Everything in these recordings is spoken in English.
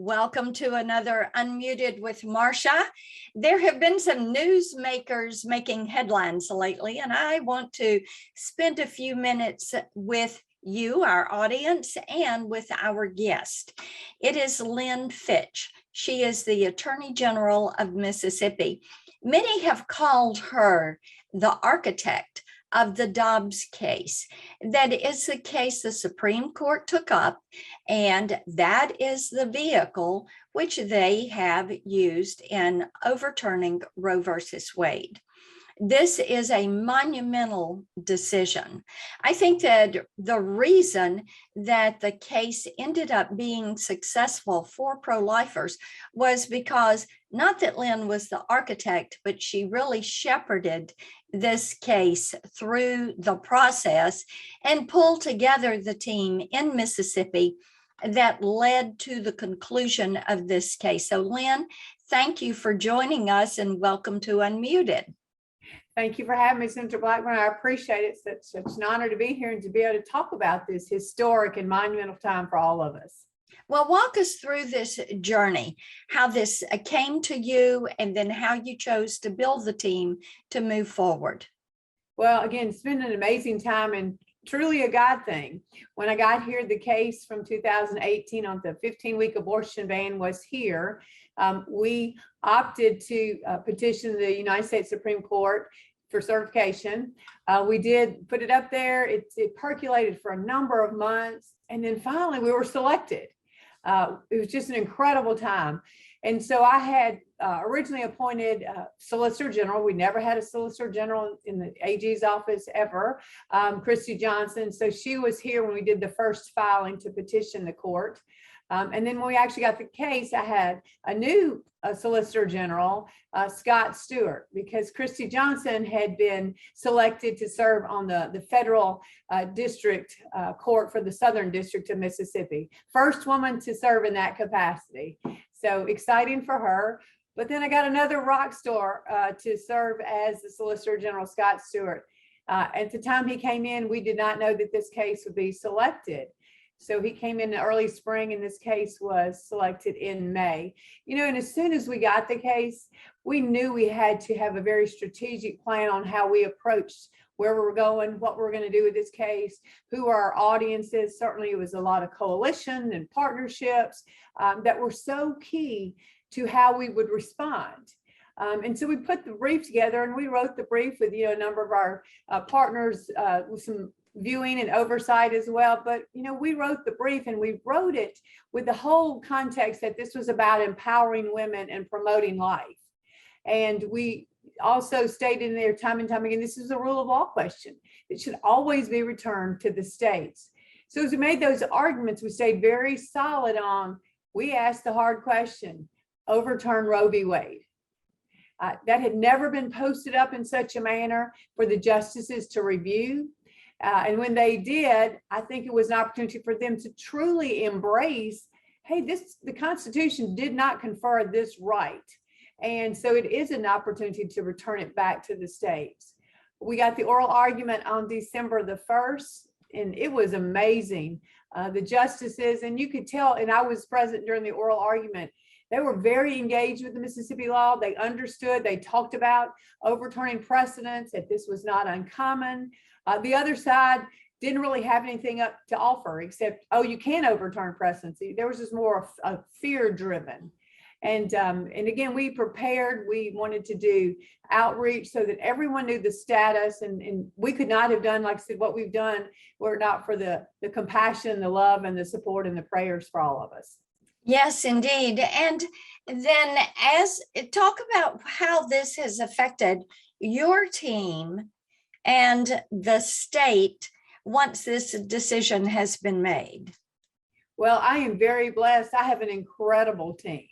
Welcome to another Unmuted with Marsha. There have been some newsmakers making headlines lately, and I want to spend a few minutes with you, our audience, and with our guest. It is Lynn Fitch. She is the Attorney General of Mississippi. Many have called her the architect of the Dobbs case. That is the case the Supreme Court took up, and that is the vehicle which they have used in overturning Roe versus Wade. This is a monumental decision. I think that the reason that the case ended up being successful for pro-lifers was because not that Lynn was the architect, but she really shepherded this case through the process and pulled together the team in Mississippi that led to the conclusion of this case. So Lynn, thank you for joining us and welcome to Unmuted. Thank you for having me, Senator Blackburn. I appreciate it. It's such an honor to be here and to be able to talk about this historic and monumental time for all of us. Well, walk us through this journey, how this came to you, and then how you chose to build the team to move forward. Well, again, it's been an amazing time and truly a God thing. When I got here, the case from 2018 on the 15-week abortion ban was here. We opted to petition the United States Supreme Court for certification. We did put it up there. It percolated for a number of months. And then finally we were selected. It was just an incredible time. And so I had originally appointed Solicitor General. We never had a Solicitor General in the AG's office ever, Christy Johnson. So she was here when we did the first filing to petition the court. And then when we actually got the case, I had a new Solicitor General, Scott Stewart, because Christy Johnson had been selected to serve on the federal district court for the Southern District of Mississippi. First woman to serve in that capacity. So exciting for her. But then I got another rock star to serve as the Solicitor General, Scott Stewart. At the time he came in, we did not know that this case would be selected. So he came in the early spring and this case was selected in May. You know, and as soon as we got the case, we knew we had to have a very strategic plan on how we approached where we were going, what we're going to do with this case, who our audience is. Certainly it was a lot of coalition and partnerships that were so key to how we would respond. And so we put the brief together and we wrote the brief with, a number of our partners with some viewing and oversight as well. But, we wrote the brief and we wrote it with the whole context that this was about empowering women and promoting life. And we also stated in there time and time again, this is a rule of law question. It should always be returned to the states. So as we made those arguments, we stayed very solid on, we asked the hard question, overturn Roe v. Wade. That had never been posted up in such a manner for the justices to review. And when they did, I think it was an opportunity for them to truly embrace, hey, the Constitution did not confer this right. And so it is an opportunity to return it back to the states. We got the oral argument on December the 1st, and it was amazing. The justices, and you could tell, and I was present during the oral argument, they were very engaged with the Mississippi law. They understood, they talked about overturning precedents, that this was not uncommon. The other side didn't really have anything up to offer except, oh, you can overturn precedents. There was just more of fear driven. And again, we prepared, we wanted to do outreach so that everyone knew the status, and we could not have done, like I said, what we've done were it not for the compassion, the love, and the support and the prayers for all of us. Yes, indeed. And then talk about how this has affected your team and the state once this decision has been made. Well, I am very blessed. I have an incredible team.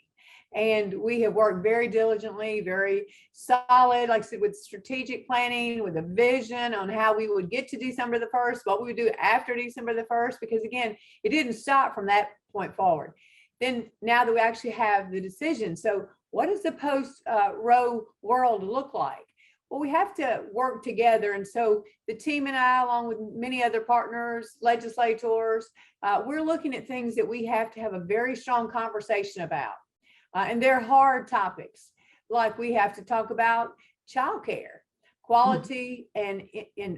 And we have worked very diligently, very solid, like I said, with strategic planning, with a vision on how we would get to December the 1st, what we would do after December the 1st, because again, it didn't stop from that point forward. Then now that we actually have the decision, so what does the post-Roe world look like? Well, we have to work together. And so the team and I, along with many other partners, legislators, we're looking at things that we have to have a very strong conversation about. And they're hard topics, like we have to talk about childcare, quality and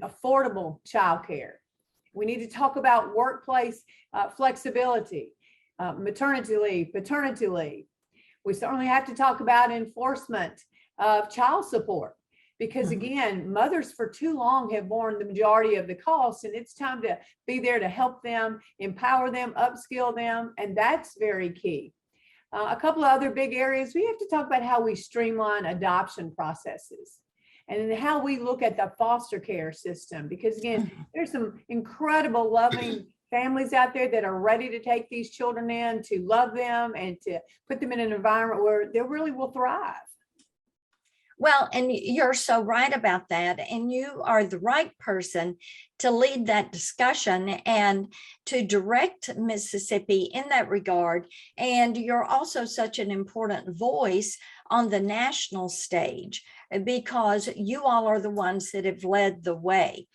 affordable childcare. We need to talk about workplace flexibility, maternity leave, paternity leave. We certainly have to talk about enforcement of child support, because again, mothers for too long have borne the majority of the costs, and it's time to be there to help them, empower them, upskill them, and that's very key. A couple of other big areas, we have to talk about how we streamline adoption processes and how we look at the foster care system, because again, there's some incredible loving families out there that are ready to take these children in, to love them and to put them in an environment where they really will thrive. Well, and you're so right about that. And you are the right person to lead that discussion and to direct Mississippi in that regard. And you're also such an important voice on the national stage, because you all are the ones that have led the way.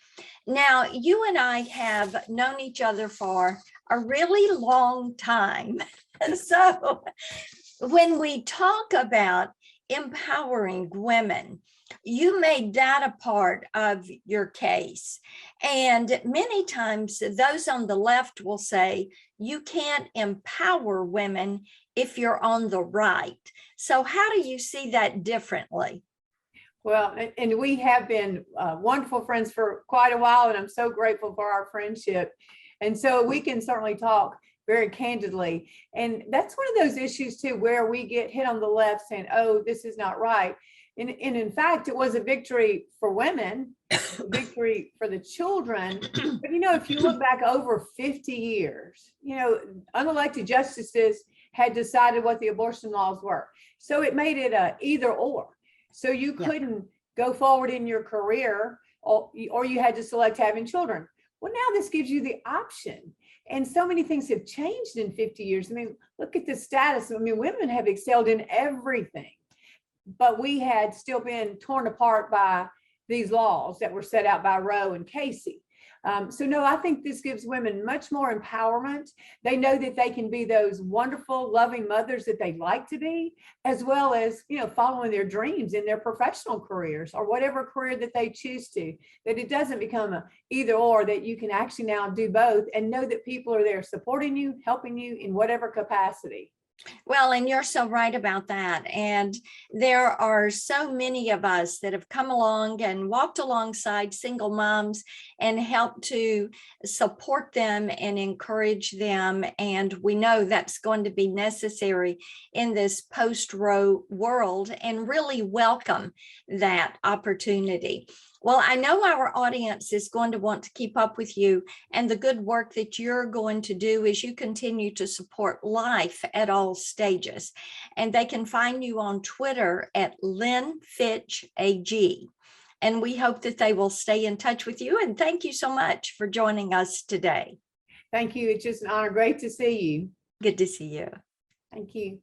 Now, you and I have known each other for a really long time. So when we talk about empowering women, you made that a part of your case. And many times those on the left will say, you can't empower women if you're on the right. So how do you see that differently? Well, and we have been wonderful friends for quite a while, and I'm so grateful for our friendship. And so we can certainly talk very candidly. And that's one of those issues too, where we get hit on the left saying, oh, this is not right. And in fact, it was a victory for women, a victory for the children. But, if you look back over 50 years, unelected justices had decided what the abortion laws were. So it made it a either or. So you couldn't go forward in your career, or you had to select having children. Well, now this gives you the option. And so many things have changed in 50 years. I mean, look at the status. I mean, women have excelled in everything, but we had still been torn apart by these laws that were set out by Roe and Casey. So no, I think this gives women much more empowerment. They know that they can be those wonderful, loving mothers that they'd like to be, as well as, following their dreams in their professional careers or whatever career that they choose to, that it doesn't become a either or, that you can actually now do both and know that people are there supporting you, helping you in whatever capacity. Well, and you're so right about that. And there are so many of us that have come along and walked alongside single moms and helped to support them and encourage them. And we know that's going to be necessary in this post-Roe world, and really welcome that opportunity. Well, I know our audience is going to want to keep up with you and the good work that you're going to do as you continue to support life at all stages. And they can find you on Twitter at Lynn Fitch AG. And we hope that they will stay in touch with you. And thank you so much for joining us today. Thank you. It's just an honor. Great to see you. Good to see you. Thank you.